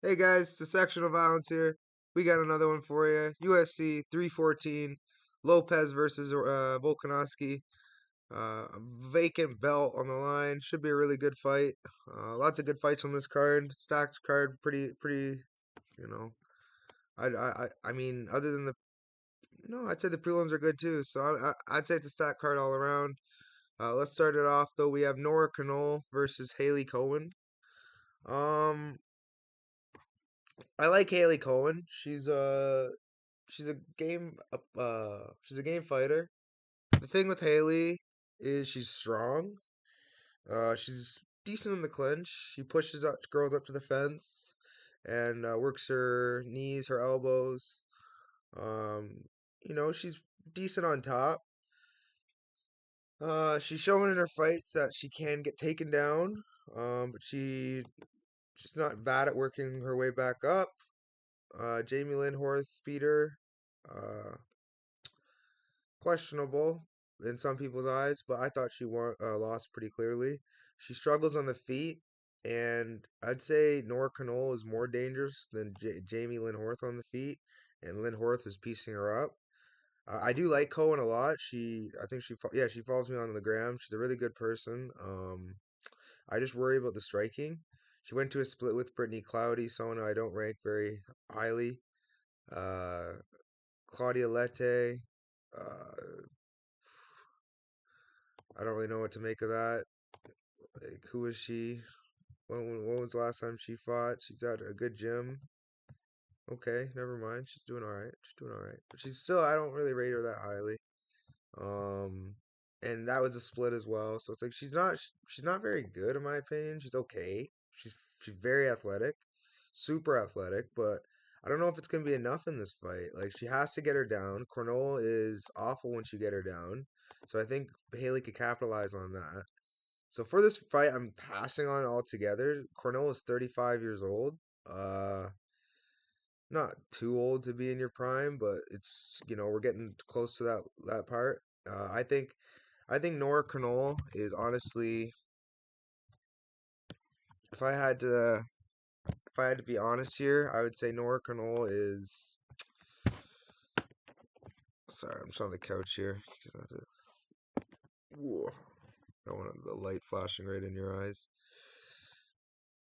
Hey guys, Dissection of Violence here. We got another one for you. UFC 314, Lopes versus Volkanovski. Vacant belt on the line. Should be a really good fight. Lots of good fights on this card. Stacked card, pretty. You know, I mean, other than the no, I'd say the prelims are good too. So I'd say it's a stacked card all around. Let's start it off though. We have Nora Cornolle versus Haley Cowan. Um, I like Haley Cowan. She's a game fighter. The thing with Haley is she's strong. She's decent in the clinch. She pushes up girls up to the fence and works her knees, her elbows. Um, she's decent on top. She's shown in her fights that she can get taken down. But she's not bad at working her way back up. Jamie Lynn Horth beat her. Uh, Questionable in some people's eyes, but I thought she lost pretty clearly. She struggles on the feet, and I'd say Nora Cornolle is more dangerous than Jamie Lynn Horth on the feet, and Lynn Horth is piecing her up. I do like Cohen a lot. She follows me on the gram. She's a really good person. I just worry about the striking. She went to a split with Brittany Cloudy, someone I don't rank very highly. Uh, Claudia Lette. Uh, I don't really know what to make of that. Like, who is she? When was the last time she fought? She's at a good gym. Okay, never mind. She's doing all right. She's doing all right, but she's still. I don't really rate her that highly. Um, and that was a split as well. So it's like she's not very good in my opinion. She's okay. She's very athletic, super athletic, but I don't know if it's gonna be enough in this fight. Like she has to get her down. Cornell is awful once you get her down. So I think Haley could capitalize on that. So for this fight, I'm passing on altogether. Cornell is 35 years old. Uh, Not too old to be in your prime, but it's we're getting close to that part. I think Nora Cornell is honestly, if I had to if I had to be honest here, I would say Nora Cornell is. Sorry, I'm just on the couch here. Just have to- Whoa, I don't want the light flashing right in your eyes.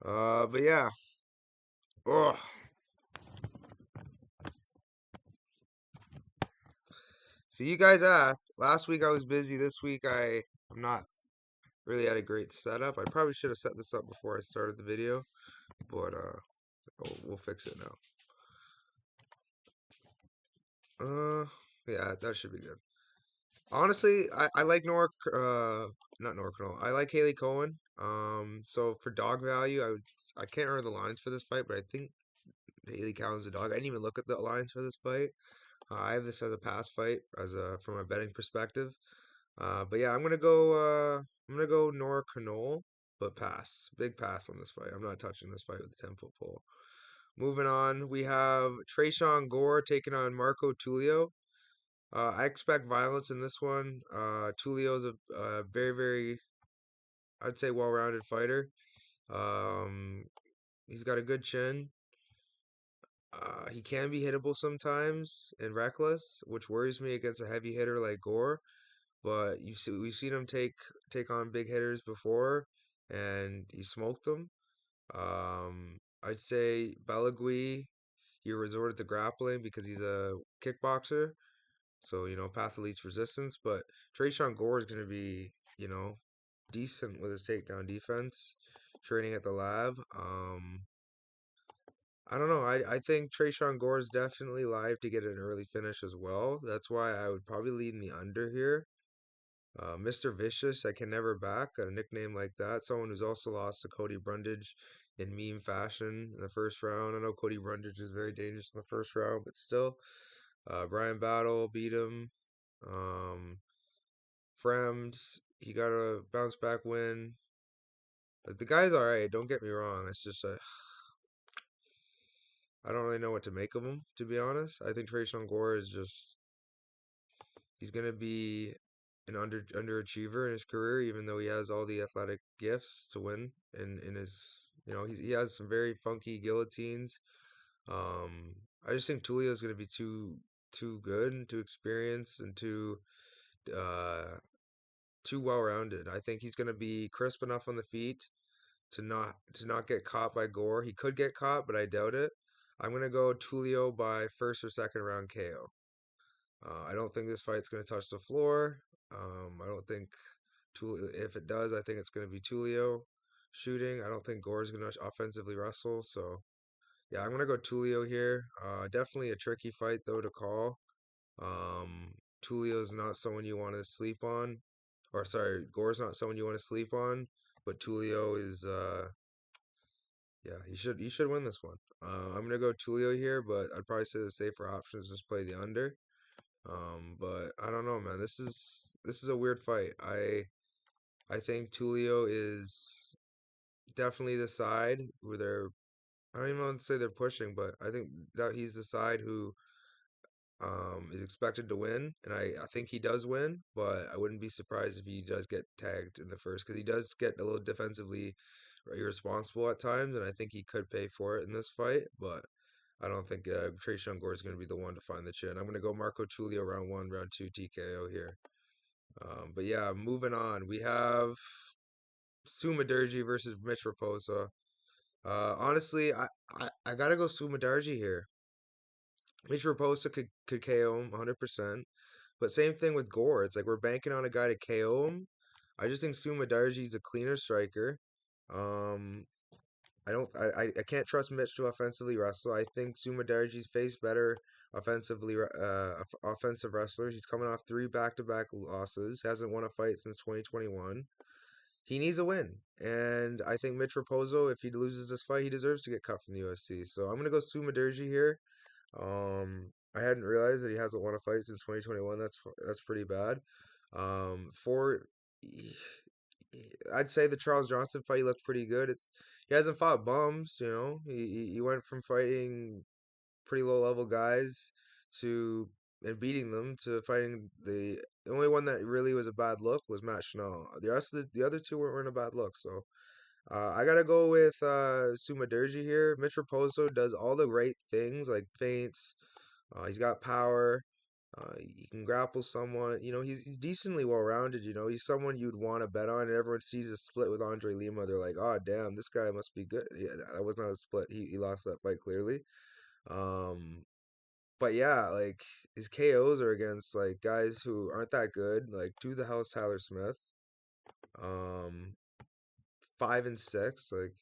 But yeah. Oh, so you guys asked. Last week I was busy. This week I'm not really had a great setup. I probably should have set this up before I started the video, but we'll fix it now. Yeah, that should be good. Honestly, I like not Nora Cornell. I like Haley Cohen. So for dog value, I can't remember the lines for this fight, but I think Haley Cowan's a dog. I didn't even look at the lines for this fight. I have this as a pass fight as a from a betting perspective. But yeah, I'm gonna go Nora Cornell, but pass. Big pass on this fight. I'm not touching this fight with a 10-foot pole. Moving on, we have Trayshawn Gore taking on Marco Tulio. I expect violence in this one. Tulio's a very, I'd say, well-rounded fighter. Um, he's got a good chin. He can be hittable sometimes and reckless, which worries me against a heavy hitter like Gore. But we've seen him take on big hitters before, and he smoked them. I'd say Belagui, he resorted to grappling because he's a kickboxer, so path of least resistance. But Trayshawn Gore is going to be decent with his takedown defense, training at the lab. I don't know. I think Trayshawn Gore is definitely live to get an early finish as well. That's why I would probably lean the under here. Mr. Vicious, I can never back a nickname like that. Someone who's also lost to Cody Brundage in meme fashion in the first round. I know Cody Brundage is very dangerous in the first round, but still, Brian Battle beat him. Um, Frems, he got a bounce back win. Like, the guy's all right. Don't get me wrong. It's just I don't really know what to make of him, to be honest. I think Trayshawn Gore is just he's gonna be an underachiever in his career, even though he has all the athletic gifts to win in his He has some very funky guillotines. I just think Tulio is going to be too good and too experienced and uh too well rounded. I think he's going to be crisp enough on the feet to not get caught by Gore. He could get caught, but I doubt it. I'm going to go Tulio by first or second round KO. I don't think this fight's going to touch the floor. I don't think Tulio, if it does, I think it's going to be Tulio shooting. I don't think Gore's going to offensively wrestle. So, yeah, I'm going to go Tulio here. Definitely a tricky fight, though, to call. Um, Tulio's not someone you want to sleep on. Or, sorry, Gore's not someone you want to sleep on. But Tulio is, yeah, he should win this one. I'm going to go Tulio here, but I'd probably say the safer option is just play the under. But I don't know, man. This is a weird fight. I think Tulio is definitely the side who I don't even want to say they're pushing, but I think that he's the side who is expected to win, and I think he does win, but I wouldn't be surprised if he does get tagged in the first because he does get a little defensively irresponsible at times, and I think he could pay for it in this fight, but I don't think Trayshawn Gore is going to be the one to find the chin. I'm going to go Marco Tulio round one, round two TKO here. But yeah, moving on. We have Sumudaerji versus Mitch Raposo. Honestly, I gotta go Sumudaerji here. Mitch Raposo could KO him 100%. But same thing with Gore. It's like we're banking on a guy to KO him. I just think Sumudaerji's a cleaner striker. Um, I can't trust Mitch to offensively wrestle. I think Sumudaerji's faced better offensive wrestlers. He's coming off three back-to-back losses. Hasn't won a fight since 2021. He needs a win. And I think Mitch Raposo, if he loses this fight, he deserves to get cut from the UFC. So I'm gonna go Sumudaerji here. I hadn't realized that he hasn't won a fight since 2021. That's pretty bad. For I'd say the Charles Johnson fight he looked pretty good. He hasn't fought bums, He went from fighting pretty low level guys to and beating them to fighting the only one that really was a bad look was Matt Schnall. The other two weren't a bad look. So I gotta go with Sumudaerji here. Mitch Raposo does all the right things like feints. He's got power. He can grapple someone. He's decently well rounded. He's someone you'd want to bet on. And everyone sees a split with Andre Lima. They're like, oh damn, this guy must be good. Yeah, that was not a split. He lost that fight clearly. Um, but yeah, like his KOs are against like guys who aren't that good. Like to the house Tyler Smith. Um, 5 and 6. Like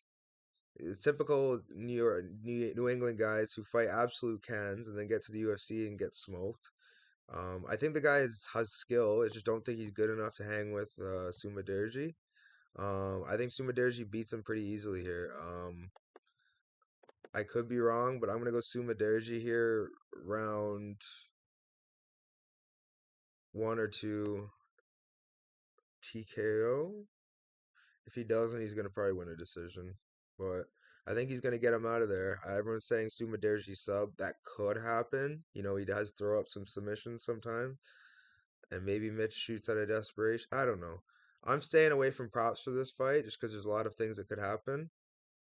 typical New England guys who fight absolute cans and then get to the UFC and get smoked. I think the guy has skill. I just don't think he's good enough to hang with Sumudaerji. I think Sumudaerji beats him pretty easily here. I could be wrong, but I'm gonna go Sumudaerji here, round one or two TKO. If he doesn't, he's gonna probably win a decision. But I think he's gonna get him out of there. Everyone's saying Sumudaerji sub. That could happen. He does throw up some submissions sometimes. And maybe Mitch shoots out of desperation. I don't know. I'm staying away from props for this fight just because there's a lot of things that could happen.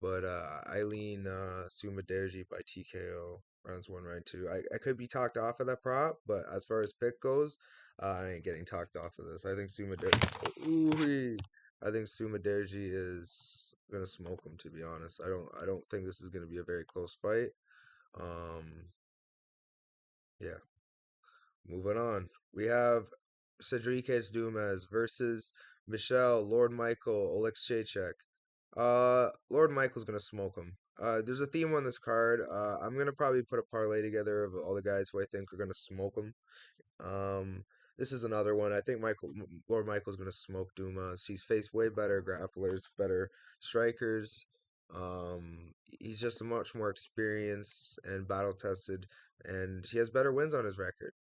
But I lean Sumudaerji by TKO rounds one, round two. I could be talked off of that prop, but as far as pick goes, I ain't getting talked off of this. I think Sumudaerji is gonna smoke him. To be honest, I don't think this is gonna be a very close fight. Um, yeah. Moving on, we have Cedriques Dumas versus Michelle Lord Michael Oleksiejczuk. Lord Michael's gonna smoke him. There's a theme on this card. I'm gonna probably put a parlay together of all the guys who I think are gonna smoke him. Um, this is another one. I think Lord Michael's gonna smoke Dumas. He's faced way better grapplers, better strikers. He's just much more experienced and battle tested, and he has better wins on his record.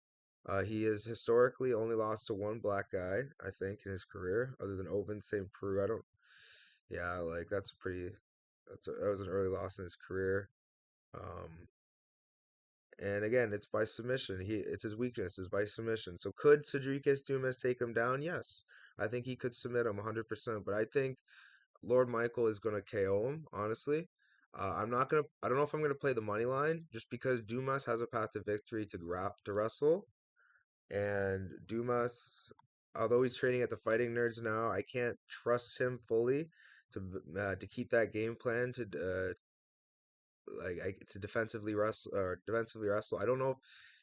He has historically only lost to one black guy, I think, in his career, other than Oven St. Preux. I don't, yeah, like that was an early loss in his career. Um, and again, it's by submission. It's his weakness is by submission. So could Cedriques Dumas take him down? Yes, I think he could submit him 100%. But I think Lord Michael is gonna KO him. Honestly, I'm not gonna. I don't know if I'm gonna play the money line just because Dumas has a path to victory to wrestle, and Dumas, although he's training at the Fighting Nerds now, I can't trust him fully to keep that game plan to defensively wrestle. I don't know if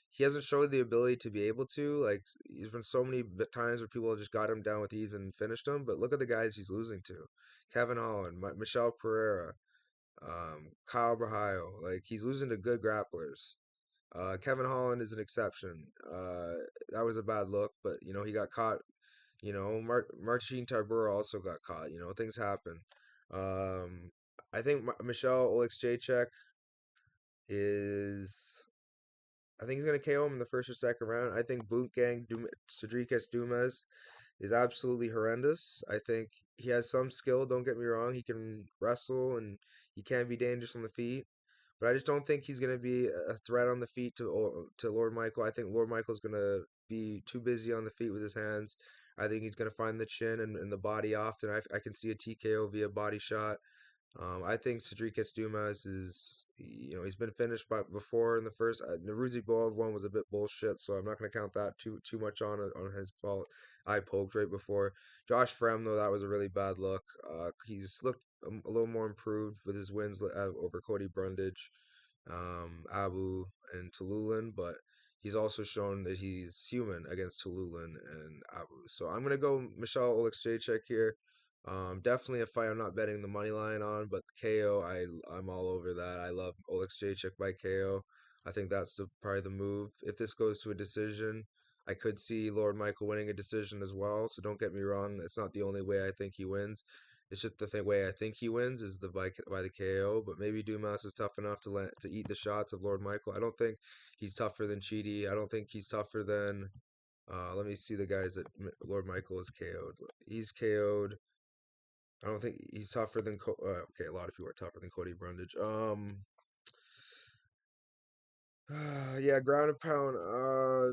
he hasn't showed the ability to be able to. Like there's been so many times where people just got him down with ease and finished him. But look at the guys he's losing to: Kevin Holland, Michelle Pereira, Kyle Brahio. Like he's losing to good grapplers. Kevin Holland is an exception. That was a bad look, but he got caught. Marcin Tybura also got caught. Things happen. Um, I think Michelle Oleksiejczuk is. I think he's gonna KO him in the first or second round. I think Boot Gang Cedricus Dumas is absolutely horrendous. I think he has some skill. Don't get me wrong. He can wrestle and he can be dangerous on the feet. But I just don't think he's going to be a threat on the feet to Lord Michael. I think Lord Michael's going to be too busy on the feet with his hands. I think he's going to find the chin and the body often. I can see a TKO via body shot. I think Cedricus Dumas he's been finished by before in the first. The Ruzi Boev one was a bit bullshit, so I'm not going to count that too much on his fault. I poked right before. Josh Frem, though, that was a really bad look. He's looked a little more improved with his wins over Cody Brundage, Abu, and Tululan, but he's also shown that he's human against Tululan and Abu. So I'm going to go Michelle Oleksiejczuk here. Definitely a fight I'm not betting the money line on, but the KO, I'm all over that. I love Oleksiejczuk by KO. I think that's probably the move. If this goes to a decision, I could see Lord Michael winning a decision as well. So don't get me wrong, it's not the only way I think he wins. It's just the way I think he wins is by the KO. But maybe Dumas is tough enough to eat the shots of Lord Michael. I don't think he's tougher than Chidi. I don't think he's tougher than. Let me see the guys that Lord Michael is KO'd. He's KO'd. I don't think he's tougher than. Okay, a lot of people are tougher than Cody Brundage. Yeah, ground and pound. I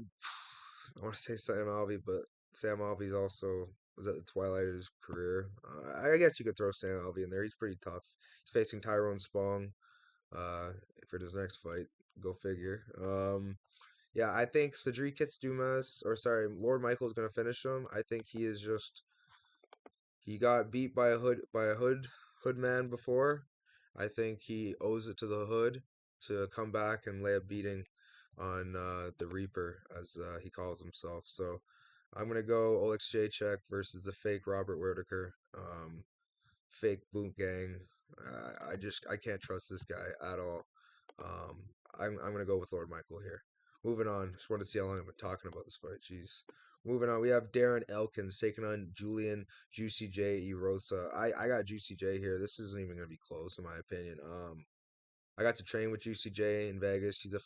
want to say Sam Alvey, but Sam Alvey's also was at the twilight of his career. I guess you could throw Sam Alvey in there. He's pretty tough. He's facing Tyrone Spong uh, for his next fight. Go figure. Yeah, I think Cedric Dumas, or sorry, Lord Michael's gonna finish him. I think he got beat by a hood man before. I think he owes it to the hood to come back and lay a beating on the Reaper, as he calls himself. So I'm gonna go Oleksiejczuk versus the fake Robert Whittaker, fake Boot Gang. I can't trust this guy at all. Um, I'm gonna go with Lord Michael here. Moving on. Just wanted to see how long I've been talking about this fight. Jeez. Moving on, we have Darren Elkins taking on Julian Juicy J Erosa. I got Juicy J here. This isn't even gonna be close in my opinion. I got to train with Juicy J in Vegas. He's a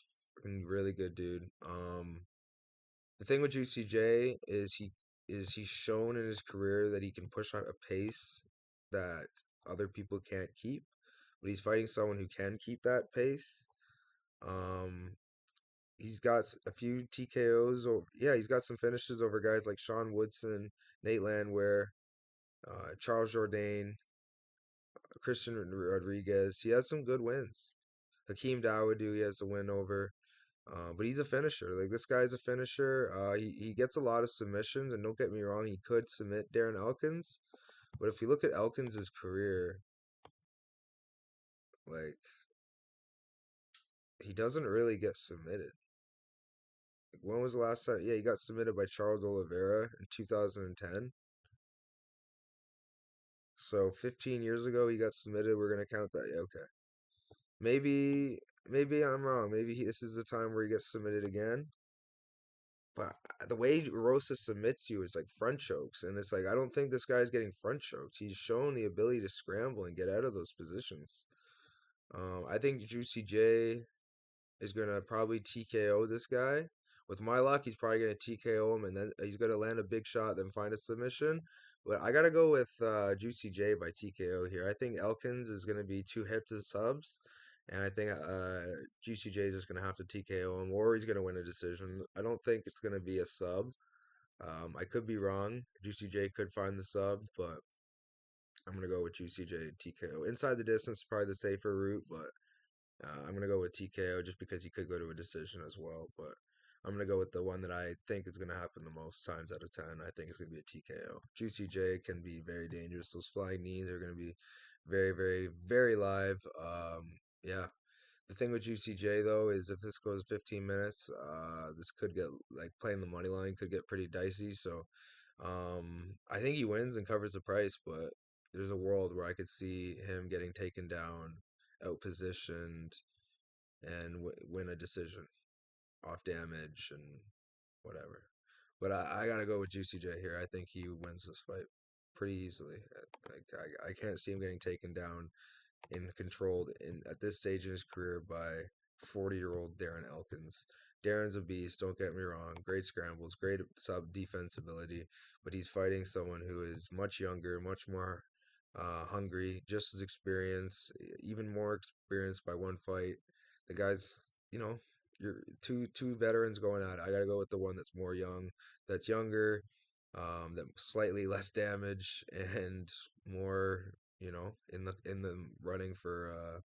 really good dude. The thing with Juicy J is he's shown in his career that he can push out a pace that other people can't keep, but he's fighting someone who can keep that pace. Um, he's got a few TKOs. Yeah, he's got some finishes over guys like Sean Woodson, Nate Landwehr, Charles Jourdain, Christian Rodriguez. He has some good wins. Hakeem Dawodu, he has a win over. But he's a finisher. Like this guy's a finisher. He gets a lot of submissions, and don't get me wrong, he could submit Darren Elkins. But if you look at Elkins' career, like he doesn't really get submitted. Like, when was the last time? Yeah, he got submitted by Charles Oliveira in 2010. So 15 years ago, he got submitted. We're gonna count that. Yeah, okay. Maybe I'm wrong. This is the time where he gets submitted again. But the way Rosa submits you is like front chokes, and it's like I don't think this guy's getting front chokes. He's shown the ability to scramble and get out of those positions. I think Juicy J is gonna probably TKO this guy. With my luck, he's probably gonna TKO him, and then he's gonna land a big shot, then find a submission. But I gotta go with Juicy J by TKO here. I think Elkins is gonna be too hip to subs, and I think Juicy J is just gonna have to TKO him, or he's gonna win a decision. I don't think it's gonna be a sub. I could be wrong. Juicy J could find the sub, but I'm gonna go with Juicy J TKO. Inside the distance is probably the safer route, but I'm gonna go with TKO just because he could go to a decision as well. But I'm gonna go with the one that I think is gonna happen the most times out of 10. I think it's gonna be a TKO. Juicy J can be very dangerous. Those flying knees are gonna be very, very, very live. Yeah. The thing with Juicy J though is if this goes 15 minutes, this could get like playing the money line could get pretty dicey. So I think he wins and covers the price, but there's a world where I could see him getting taken down, outpositioned, and win a decision off damage and whatever. But I gotta go with Juicy J here. I think he wins this fight pretty easily. I can't see him getting taken down and controlled in at this stage in his career by 40-year-old Darren Elkins. Darren's a beast, don't get me wrong. Great scrambles, great sub defense ability, but he's fighting someone who is much younger, much more hungry, just as experienced, even more experienced by one fight. The guy's, you know, you're two veterans going at it. I gotta go with the one that's more young, that's younger, that slightly less damage and more in the running for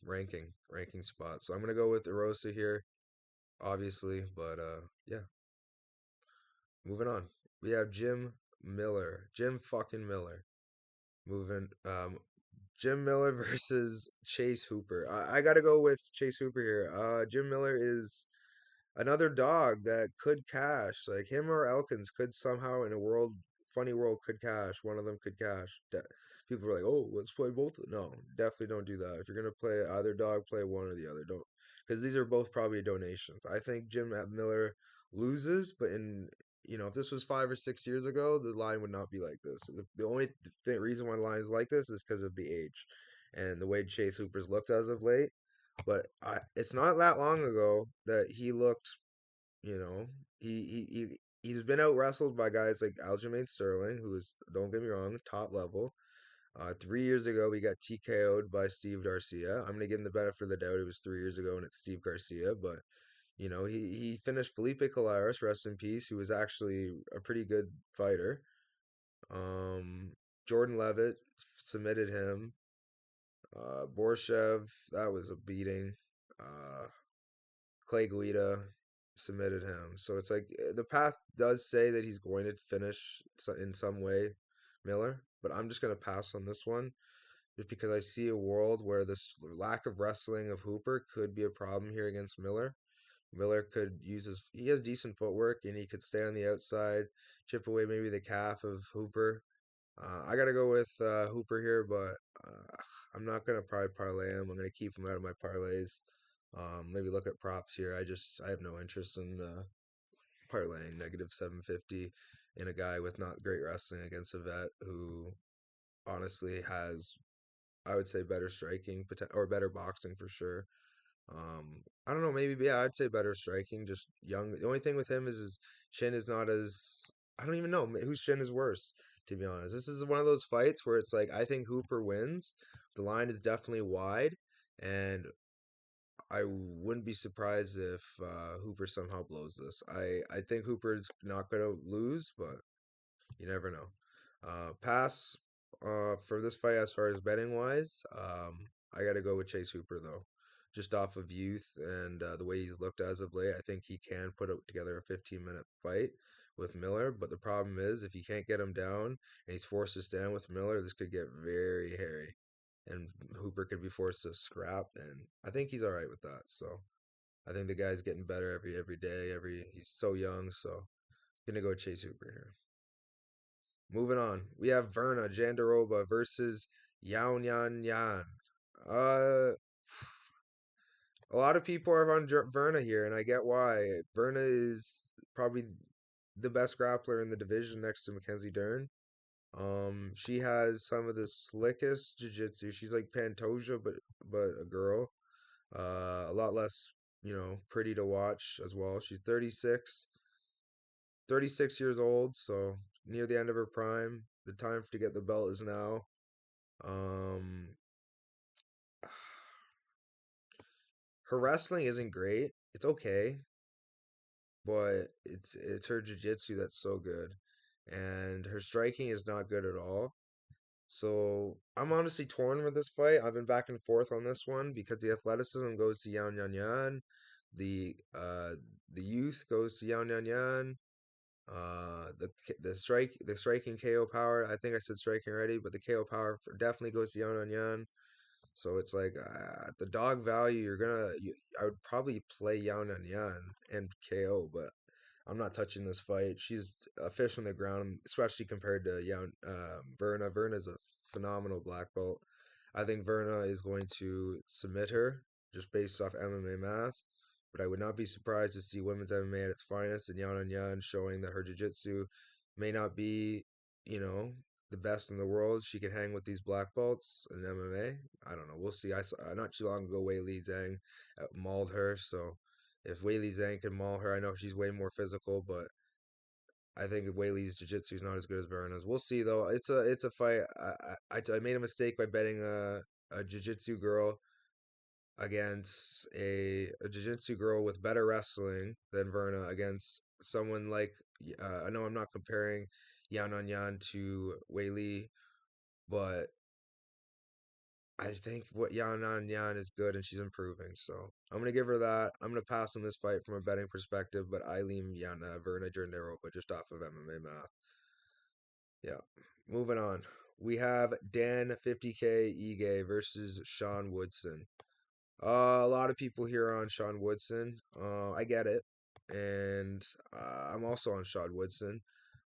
ranking spot. So I'm gonna go with Erosa here, obviously, but yeah. Moving on, we have Jim fucking Miller. Moving Jim Miller versus Chase Hooper. I gotta go with Chase Hooper here. Jim Miller is another dog that could cash. Like him or Elkins could somehow in a funny world could cash. One of them could cash. People are like, oh, let's play both. No, definitely don't do that. If you're gonna play either dog, play one or the other. Don't, because these are both probably donations. I think Jim Miller loses, but if this was 5 or 6 years ago, the line would not be like this. The only reason why the line is like this is because of the age and the way Chase Hooper's looked as of late. But it's not that long ago that he looked, you know, he's been out wrestled by guys like Aljamain Sterling, who is, don't get me wrong, top level. 3 years ago, we got TKO'd by Steve Garcia. I'm gonna give him the benefit of the doubt. It was 3 years ago, and it's Steve Garcia. But he finished Felipe Colares, rest in peace, who was actually a pretty good fighter. Um, Jordan Levitt submitted him. Borshev, that was a beating. Uh, Clay Guida submitted him. So it's like the path does say that he's going to finish in some way, Miller, but I'm just going to pass on this one just because I see a world where this lack of wrestling of Hooper could be a problem here against Miller. Miller could he has decent footwork and he could stay on the outside, chip away maybe the calf of Hooper. I got to go with Hooper here, but I'm not going to probably parlay him. I'm going to keep him out of my parlays. Maybe look at props here. I have no interest in parlaying negative 750 in a guy with not great wrestling against a vet who honestly has, I would say, better striking or better boxing for sure. I don't know, maybe yeah, I'd say better striking, just young. The only thing with him is his chin is not as I don't even know whose chin is worse, to be honest. This is one of those fights where it's like I think Hooper wins. The line is definitely wide, and I wouldn't be surprised if Hooper somehow blows this. I think Hooper's not gonna lose, but you never know. Pass for this fight as far as betting wise. I got to go with Chase Hooper though, just off of youth and the way he's looked as of late. I think he can put together a 15-minute fight with Miller. But the problem is, if you can't get him down and he's forced to stand with Miller, this could get very hairy, and Hooper could be forced to scrap. And I think he's all right with that. So I think the guy's getting better every day. He's so young. So gonna go Chase Hooper here. Moving on, we have Verna Jandiroba versus Yan Yan Yan. Uh, a lot of people are on Verna here, and I get why. Verna is probably the best grappler in the division next to Mackenzie Dern. She has some of the slickest jiu-jitsu. She's like Pantoja, but a girl. A lot less, pretty to watch as well. She's 36 years old, so near the end of her prime. The time to get the belt is now. Um, her wrestling isn't great. It's okay, but it's her jiu-jitsu that's so good, and her striking is not good at all. So I'm honestly torn with this fight. I've been back and forth on this one because the athleticism goes to Yan Yan Yan, the youth goes to Yan Yan Yan. The striking KO power. I think I said striking already, but the KO power definitely goes to Yan Yan Yan. So it's like the dog value. I would probably play Yan Yan Yan and KO, but I'm not touching this fight. She's a fish on the ground, especially compared to Verna. Verna's a phenomenal black belt. I think Verna is going to submit her just based off MMA math. But I would not be surprised to see women's MMA at its finest and Yan Yan showing that her jiu-jitsu may not be, you know, the best in the world. She can hang with these black belts in MMA. I don't know. We'll see. I saw not too long ago Wei Li Zhang mauled her, so if Weili Zhang can maul her, I know she's way more physical, but I think Weili's jiu-jitsu is not as good as Verna's. We'll see though. It's a fight. I made a mistake by betting a jiu-jitsu girl against a jiu-jitsu girl with better wrestling than Verna against someone like I know I'm not comparing Yan On Yan to Weili, but I think what Yan Nan Yan is good and she's improving. So I'm gonna give her that. I'm gonna pass on this fight from a betting perspective, but I lean Yana Verna Jandiroba just off of MMA math. Yeah. Moving on. We have Dan 50K Ige versus Sean Woodson. A lot of people here are on Sean Woodson. I get it. And I'm also on Sean Woodson.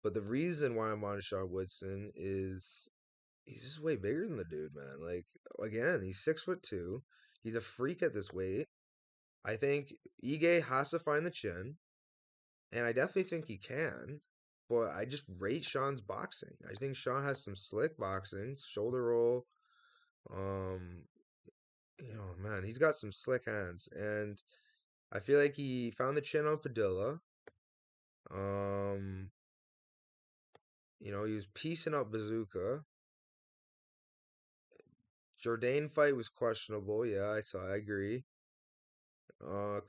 But the reason why I'm on Sean Woodson is he's just way bigger than the dude, man. Like again, he's 6'2". He's a freak at this weight. I think Ige has to find the chin, and I definitely think he can. But I just rate Sean's boxing. I think Sean has some slick boxing, shoulder roll. Um, man, he's got some slick hands, and I feel like he found the chin on Padilla. Um, he was piecing up Bazooka. Jourdain fight was questionable. Yeah, I agree.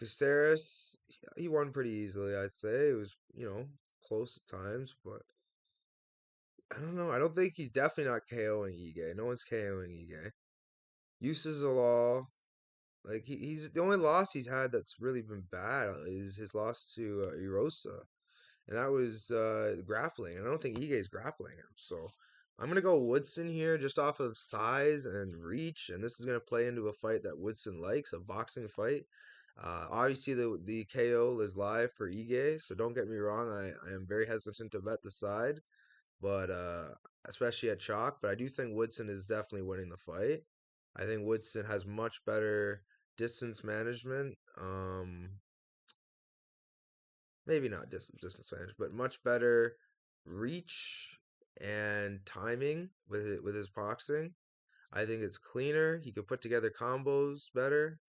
Caceres, he won pretty easily, I'd say. It was, close at times, but I don't know. I don't think he's definitely not KOing Ige. No one's KOing Ige. Uses the law. Like he's the only loss he's had that's really been bad is his loss to Erosa, and that was grappling. And I don't think Ige's grappling him. So I'm gonna go Woodson here, just off of size and reach, and this is gonna play into a fight that Woodson likes, a boxing fight. Obviously, the KO is live for Ige, so don't get me wrong. I am very hesitant to bet the side, but especially at chalk. But I do think Woodson is definitely winning the fight. I think Woodson has much better distance management. Maybe not distance management, but much better reach and timing with his boxing. I think it's cleaner. He could put together combos better.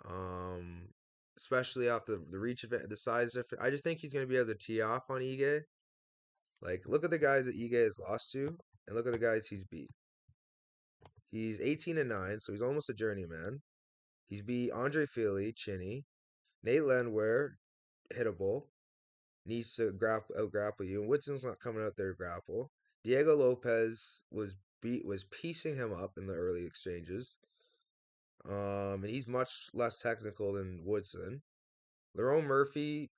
Um, Especially off the reach of it, the size difference. I just think he's gonna be able to tee off on Ige. Like, look at the guys that Ige has lost to, and look at the guys he's beat. He's 18-9, so he's almost a journeyman. He's beat Andre Fili, chinny, Nate Landwehr, hittable, needs to out grapple you, and Woodson's not coming out there to grapple. Diego Lopes was piecing him up in the early exchanges. And he's much less technical than Woodson. Lerone Murphy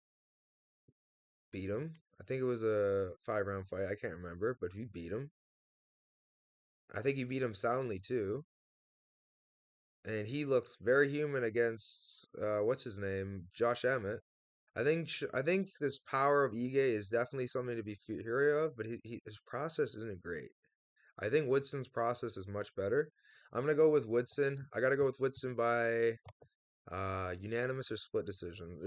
beat him. I think it was a 5-round fight. I can't remember, but he beat him. I think he beat him soundly too. And he looked very human against what's his name, Josh Emmett. I think this power of Ige is definitely something to be fury of, but his process isn't great. I think Woodson's process is much better. I'm gonna go with Woodson. I gotta go with Woodson by unanimous or split decision.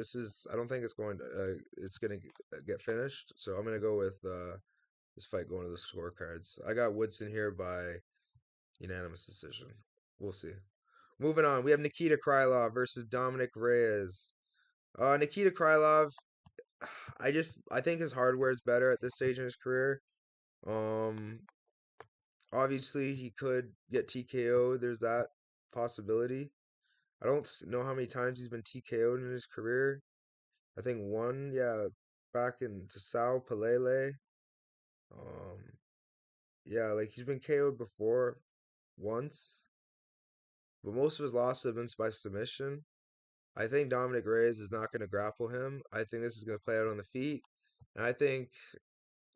I don't think it's gonna get finished. So I'm gonna go with this fight going to the scorecards. I got Woodson here by unanimous decision. We'll see. Moving on, we have Nikita Krylov versus Dominic Reyes. Nikita Krylov, I think his hardware is better at this stage in his career. Um, Obviously he could get TKO. There's that possibility. I don't know how many times he's been TKO'd in his career. I think one, yeah, back in to Sao Pelele. Um, Yeah, like he's been KO'd before once, but most of his losses have been by submission. I think Dominic Reyes is not going to grapple him. I think this is going to play out on the feet. And I think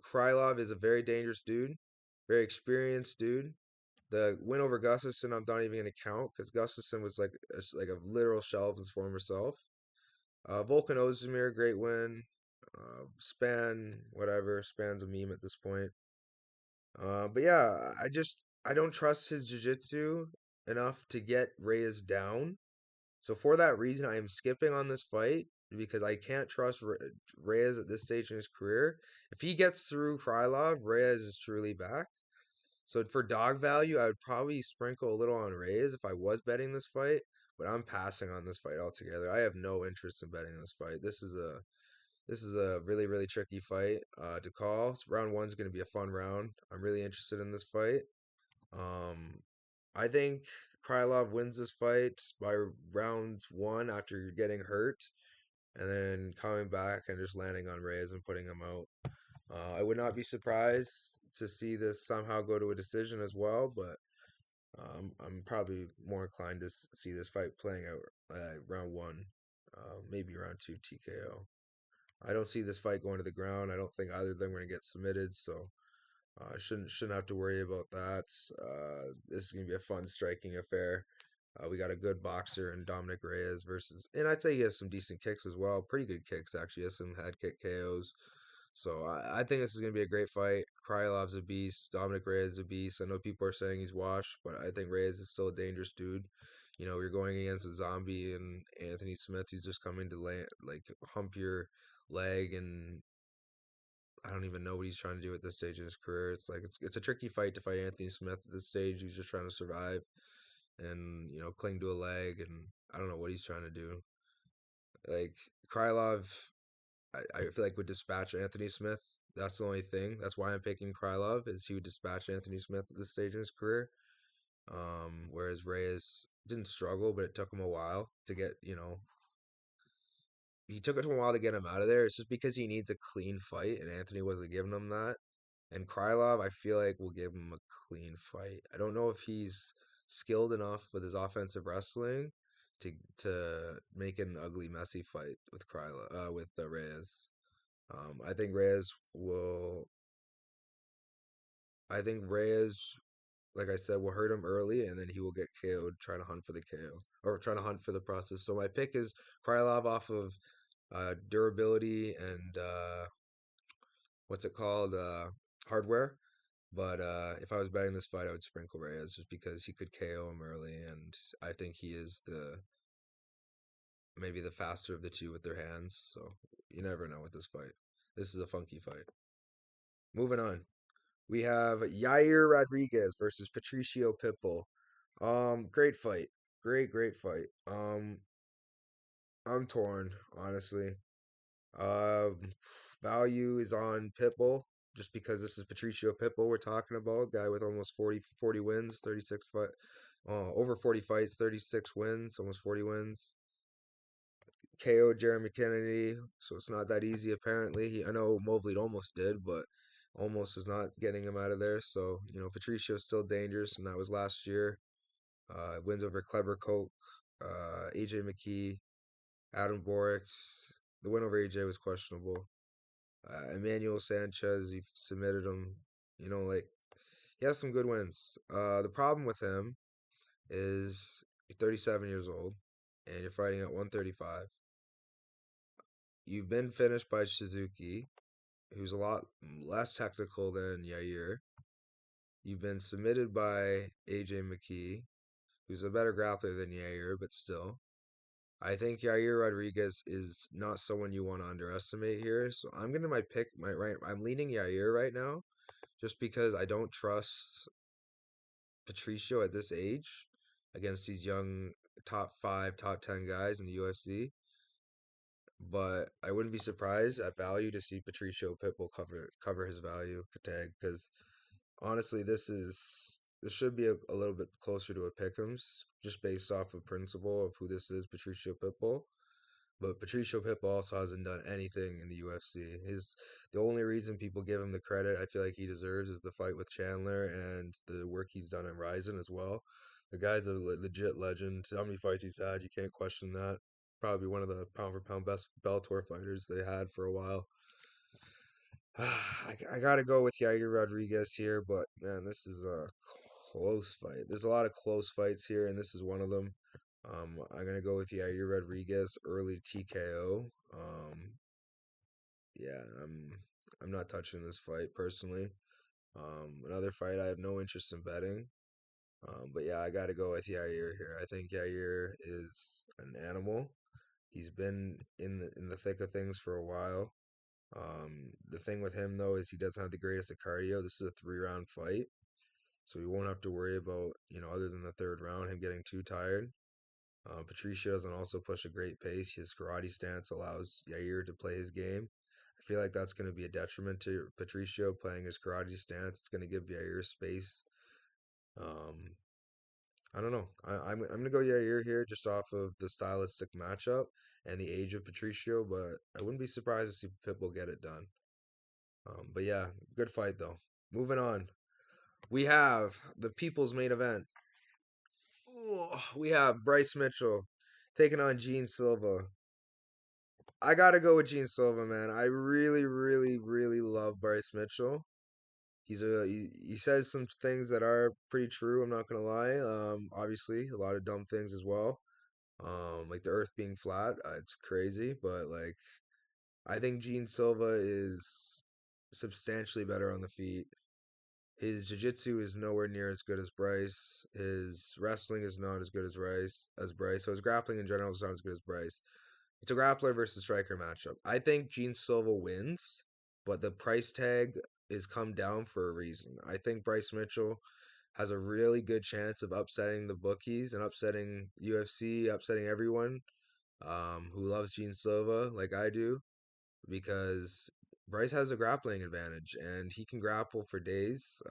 Krylov is a very dangerous dude, very experienced dude. The win over Gustafson, I'm not even going to count because Gustafson was like a literal shell of his former self. Volkanovski, great win. Span's a meme at this point. But yeah, I don't trust his jiu-jitsu enough to get Reyes down. So for that reason, I am skipping on this fight because I can't trust Reyes at this stage in his career. If he gets through Krylov, Reyes is truly back. So for dog value, I would probably sprinkle a little on Reyes if I was betting this fight, but I'm passing on this fight altogether. I have no interest in betting this fight. This is a really really tricky fight to call. Round one's going to be a fun round. I'm really interested in this fight. Um, I think Krylov wins this fight by round one after getting hurt and then coming back and just landing on Reyes and putting him out. I would not be surprised to see this somehow go to a decision as well, but I'm probably more inclined to see this fight playing out round one, maybe round two TKO. I don't see this fight going to the ground. I don't think either of them are going to get submitted, so shouldn't have to worry about that. This is gonna be a fun striking affair. We got a good boxer in Dominic Reyes versus, and I'd say he has some decent kicks as well. Pretty good kicks actually. He has some head kick KOs. So I think this is gonna be a great fight. Krylov's a beast. Dominic Reyes is a beast. I know people are saying he's washed, but I think Reyes is still a dangerous dude. You know, you're going against a zombie and Anthony Smith, who's just coming to like hump your leg and I don't even know what he's trying to do at this stage of his career. It's like it's a tricky fight to fight Anthony Smith at this stage. He's just trying to survive and cling to a leg, and I don't know what he's trying to do. Like Krylov, I feel like would dispatch Anthony Smith. That's the only thing. That's why I'm picking Krylov is he would dispatch Anthony Smith at this stage in his career. Whereas Reyes didn't struggle, but it took him a while to get he took it a while to get him out of there. It's just because he needs a clean fight, and Anthony wasn't giving him that. And Krylov, I feel like will give him a clean fight. I don't know if he's skilled enough with his offensive wrestling to make it an ugly, messy fight with with Reyes. I think Reyes will. I think Reyes, like I said, will hurt him early, and then he will get KO'd trying to hunt for the KO or trying to hunt for the process. So my pick is Krylov off of durability and what's it called? Hardware. But if I was betting this fight, I would sprinkle Reyes just because he could KO him early, and I think he is the maybe the faster of the two with their hands. So you never know with this fight. This is a funky fight. Moving on, we have Yair Rodriguez versus Patricio Pitbull. Great fight, great fight. I'm torn honestly. Um, Value is on Pitbull just because this is Patricio Pitbull we're talking about, guy with almost 40 wins, 36 fight, over 40 fights, 36 wins, almost 40 wins. KO Jeremy Kennedy, so it's not that easy apparently. I know Mobley almost did, but almost is not getting him out of there. So Patricio's still dangerous, and that was last year. Wins over Clever Coke, AJ McKee, Adam Borix. The win over AJ was questionable. Emmanuel Sanchez, he submitted him. Like he has some good wins. The problem with him is he's 37 years old, and you're fighting at 135. You've been finished by Suzuki, who's a lot less technical than Yair. You've been submitted by AJ McKee, who's a better grappler than Yair, but still. I think Yair Rodriguez is not someone you want to underestimate here. So I'm gonna my pick my right. I'm leaning Yair right now just because I don't trust Patricio at this age against these young top five, top 10 guys in the UFC. But I wouldn't be surprised at value to see Patricio Pitbull cover his value tag because honestly, this should be a little bit closer to a pick'ems just based off of principle of who this is, Patricio Pitbull. But Patricio Pitbull also hasn't done anything in the UFC. The only reason people give him the credit I feel like he deserves is the fight with Chandler and the work he's done in Ryzen as well. The guy's a legit legend. How many fights he's had, you can't question that. Probably one of the pound for pound best Bellator fighters they had for a while. I gotta go with Yair Rodriguez here, but man, this is a close fight. There's a lot of close fights here, and this is one of them. I'm gonna go with Yair Rodriguez early TKO. Yeah, I'm not touching this fight personally. Another fight I have no interest in betting. But yeah, I gotta go with Yair here. I think Yair is an animal. He's been in the thick of things for a while. The thing with him though is he doesn't have the greatest of cardio. This is a 3 round fight, so we won't have to worry about, other than the third round, him getting too tired. Patricio doesn't also push a great pace. His karate stance allows Yair to play his game. I feel like that's going to be a detriment to Patricio playing his karate stance. It's going to give Yair space. Um, I don't know. I'm going to go Yair here just off of the stylistic matchup and the age of Patricio, but I wouldn't be surprised to see Pitbull get it done. But yeah, good fight though. Moving on, we have the people's main event. We have Bryce Mitchell taking on Gene Silva. I gotta go with Gene Silva, man. I really, really, really love Bryce Mitchell. He says some things that are pretty true. I'm not gonna lie. Obviously, a lot of dumb things as well. Like the Earth being flat. It's crazy, but like I think Gene Silva is substantially better on the feet. His jiu-jitsu is nowhere near as good as Bryce. His wrestling is not as good as Bryce. So his grappling in general is not as good as Bryce. It's a grappler versus striker matchup. I think Gene Silva wins, but the price tag is come down for a reason. I think Bryce Mitchell has a really good chance of upsetting the bookies and upsetting UFC, upsetting everyone who loves Gene Silva like I do, because Bryce has a grappling advantage and he can grapple for days.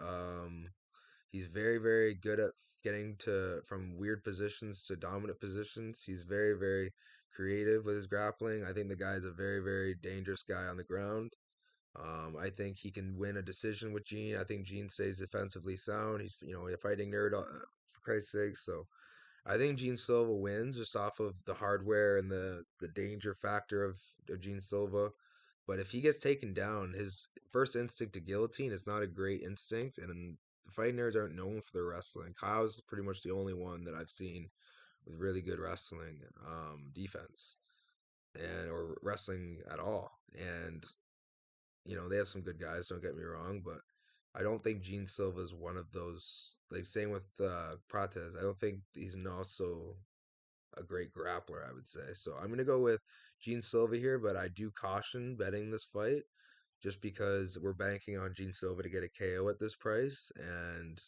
He's very, very good at getting to from weird positions to dominant positions. He's very, very creative with his grappling. I think the guy is a very, very dangerous guy on the ground. I think he can win a decision with Gene. I think Gene stays defensively sound. He's, a fighting nerd, for Christ's sake. So I think Gene Silva wins just off of the hardware and the danger factor of Gene Silva. But if he gets taken down, his first instinct to guillotine is not a great instinct, and the fighting nerds aren't known for their wrestling. Kyle's pretty much the only one that I've seen with really good wrestling defense and or wrestling at all. And they have some good guys. Don't get me wrong, but I don't think Gene Silva is one of those. Like same with Prates. I don't think he's also a great grappler, I would say. So I'm gonna go with Gene Silva here, but I do caution betting this fight just because we're banking on Gene Silva to get a KO at this price. And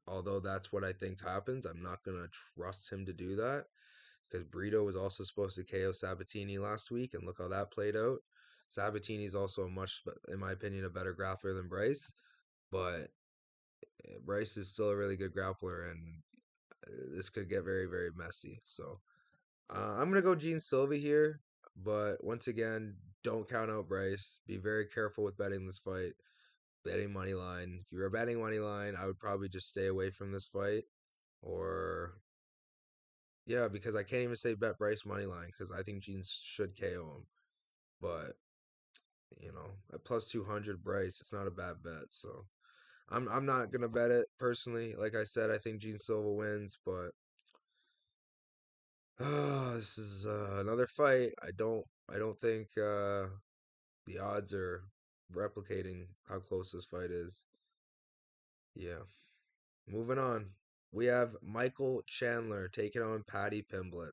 although that's what I think happens, I'm not gonna trust him to do that because Brito was also supposed to KO Sabatini last week, and look how that played out. Sabatini's also in my opinion, a better grappler than Bryce, but Bryce is still a really good grappler, and this could get very, very messy. So I'm gonna go Gene Silva here, but once again, don't count out Bryce. Be very careful with betting this fight. Betting money line. If you were betting money line, I would probably just stay away from this fight. Or yeah, because I can't even say bet Bryce money line because I think Gene should KO him. But at plus 200 Bryce, it's not a bad bet. So I'm not gonna bet it personally. Like I said, I think Gene Silva wins, but this is another fight. I don't think the odds are replicating how close this fight is. Yeah. Moving on. We have Michael Chandler taking on Paddy Pimblett.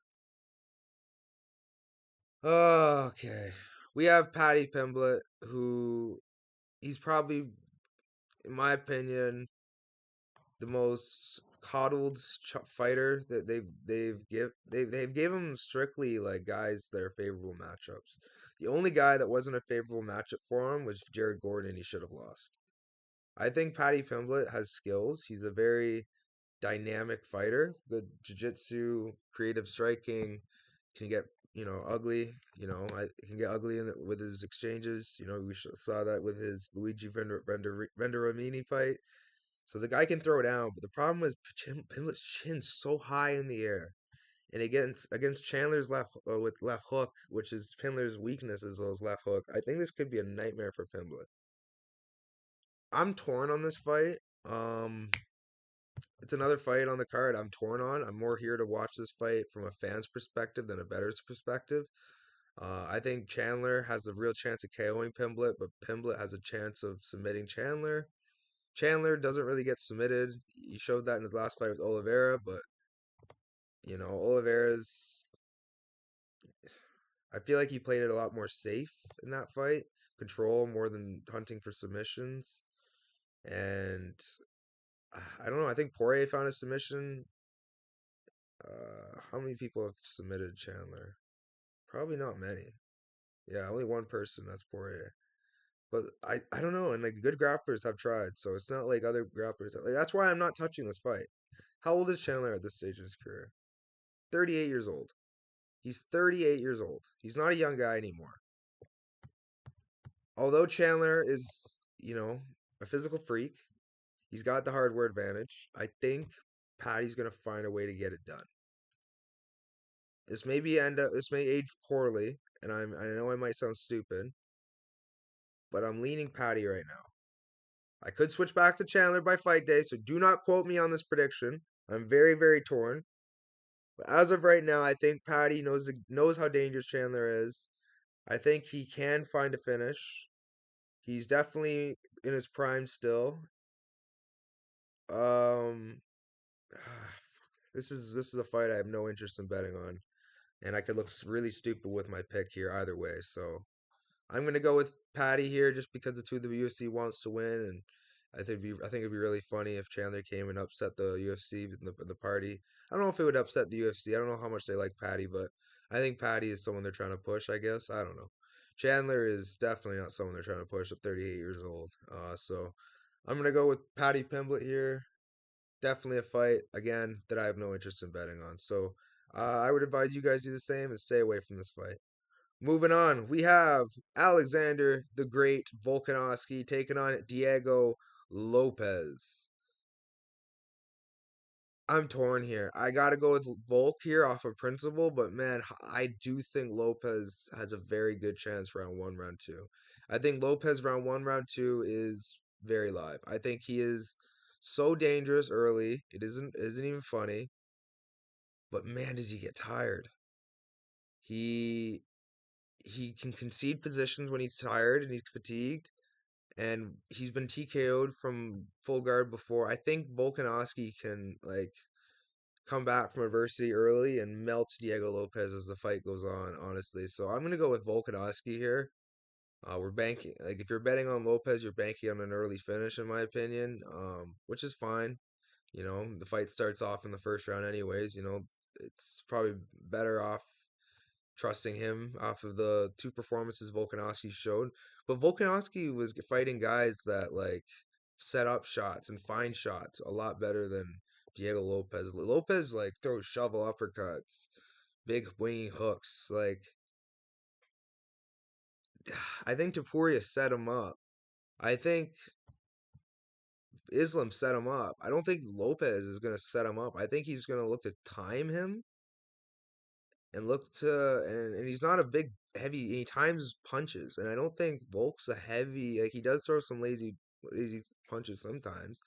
Okay. We have Paddy Pimblett, who he's probably, in my opinion, the most coddled fighter that they've gave him strictly like guys that are favorable matchups. The only guy that wasn't a favorable matchup for him was Jared Gordon. He should have lost. I think Paddy Pimblett has skills. He's a very dynamic fighter. Good jiu-jitsu, creative striking, can get ugly. It can get ugly with his exchanges. We saw that with his Luigi Vendoramini fight. So the guy can throw down, but the problem is Pimblett's chin's so high in the air, and against Chandler's left with left hook, which is Pimlett's weakness as well as left hook. I think this could be a nightmare for Pimblett. I'm torn on this fight. Um, it's another fight on the card I'm torn on. I'm more here to watch this fight from a fan's perspective than a bettor's perspective. I think Chandler has a real chance of KOing Pimblett, but Pimblett has a chance of submitting Chandler. Chandler doesn't really get submitted. He showed that in his last fight with Oliveira, but Oliveira's. I feel like he played it a lot more safe in that fight, control more than hunting for submissions, and I don't know. I think Poirier found a submission. How many people have submitted Chandler? Probably not many. Yeah, only one person. That's Poirier. But I don't know. And like good grapplers have tried, so it's not like other grapplers. Like, that's why I'm not touching this fight. How old is Chandler at this stage in his career? 38 years old. He's 38 years old. He's not a young guy anymore. Although Chandler is, a physical freak, he's got the hardware advantage. I think Patty's gonna find a way to get it done. This may age poorly, and I know I might sound stupid, but I'm leaning Patty right now. I could switch back to Chandler by fight day, so do not quote me on this prediction. I'm very, very torn. But as of right now, I think Patty knows how dangerous Chandler is. I think he can find a finish. He's definitely in his prime still. Um, this is a fight I have no interest in betting on, and I could look really stupid with my pick here either way. So I'm gonna go with Patty here just because it's who the UFC wants to win, and I think it'd be really funny if Chandler came and upset the UFC in the party. I don't know if it would upset the UFC. I don't know how much they like Patty, but I think Patty is someone they're trying to push. I guess I don't know. Chandler is definitely not someone they're trying to push at 38 years old. So I'm gonna go with Patty Pimblett here. Definitely a fight again that I have no interest in betting on. So I would advise you guys do the same and stay away from this fight. Moving on, we have Alexander the Great Volkanovski taking on Diego Lopes. I'm torn here. I gotta go with Volk here off of principle, but man, I do think Lopes has a very good chance round one, round two. I think Lopes round one, round two is very live. I think he is so dangerous early. It isn't even funny, but man, does he get tired. He he can concede positions when he's tired and he's fatigued, and he's been TKO'd from full guard before. I think Volkanovski can like come back from adversity early and melt Diego Lopes as the fight goes on, honestly. So I'm gonna go with Volkanovski here. We're banking like if you're betting on Lopes, you're banking on an early finish, in my opinion, which is fine. The fight starts off in the first round, anyways. It's probably better off trusting him off of the two performances Volkanovski showed. But Volkanovski was fighting guys that like set up shots and find shots a lot better than Diego Lopes. Lopes like throws shovel uppercuts, big winging hooks. Like I think Tapuria set him up. I think Islam set him up. I don't think Lopes is gonna set him up. I think he's gonna look to time him and look to and he's not a big heavy he times punches, and I don't think Volk's a heavy, like he does throw some lazy punches sometimes,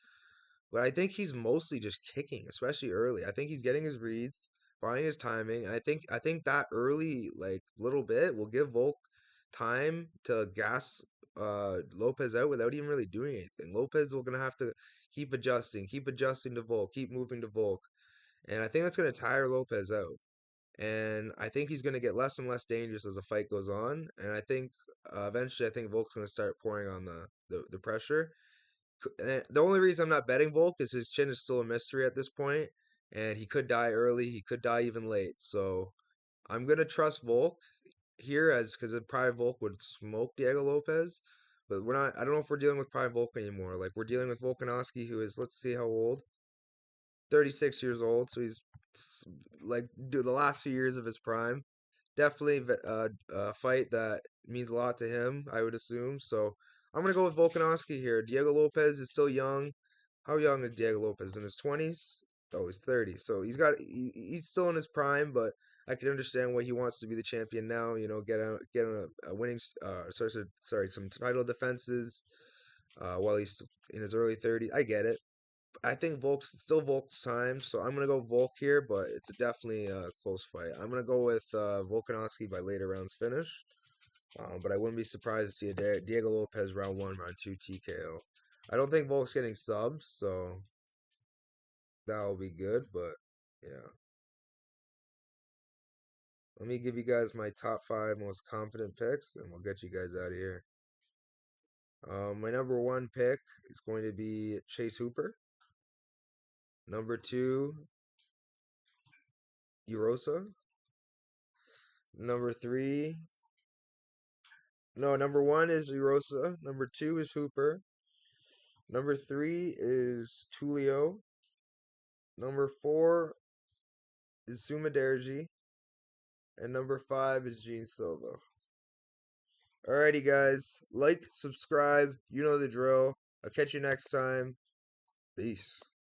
but I think he's mostly just kicking, especially early. I think he's getting his reads, finding his timing. I think that early like little bit will give Volk time to gas Lopes out without even really doing anything. Lopes will gonna have to keep adjusting to Volk, keep moving to Volk, and I think that's gonna tire Lopes out, and I think he's going to get less and less dangerous as the fight goes on. And I think eventually, I think Volk's going to start pouring on the pressure. The only reason I'm not betting Volk is his chin is still a mystery at this point, and he could die early, he could die even late. So I'm going to trust Volk here as because probably Volk would smoke Diego Lopes. But we're not. I don't know if we're dealing with Prime Volk anymore. Like we're dealing with Volkanovski, who is let's see how old, 36 years old. So he's like do the last few years of his prime. Definitely a fight that means a lot to him, I would assume. So I'm gonna go with Volkanovski here. Diego Lopez is still young. How young is Diego Lopez? In his 20s? Oh, he's 30. So he's still in his prime, but I can understand why he wants to be the champion now. You know, get a winning some title defenses while he's in his early 30s. I get it. I think Volk's still Volk's time, so I'm gonna go Volk here, but it's definitely a close fight. I'm gonna go with Volkanovski by later rounds finish, but I wouldn't be surprised to see a Diego Lopez round one, round two TKO. I don't think Volk's getting subbed, so that'll be good. But yeah, let me give you guys my top five most confident picks, and we'll get you guys out of here. My number one pick is going to be Chase Hooper. Number two, Erosa. Number three, no, number one is Erosa. Number two is Hooper. Number three is Tulio. Number four is Sumudaerji. And number five is Gene Silva. Alrighty, guys. Like, subscribe. You know the drill. I'll catch you next time. Peace.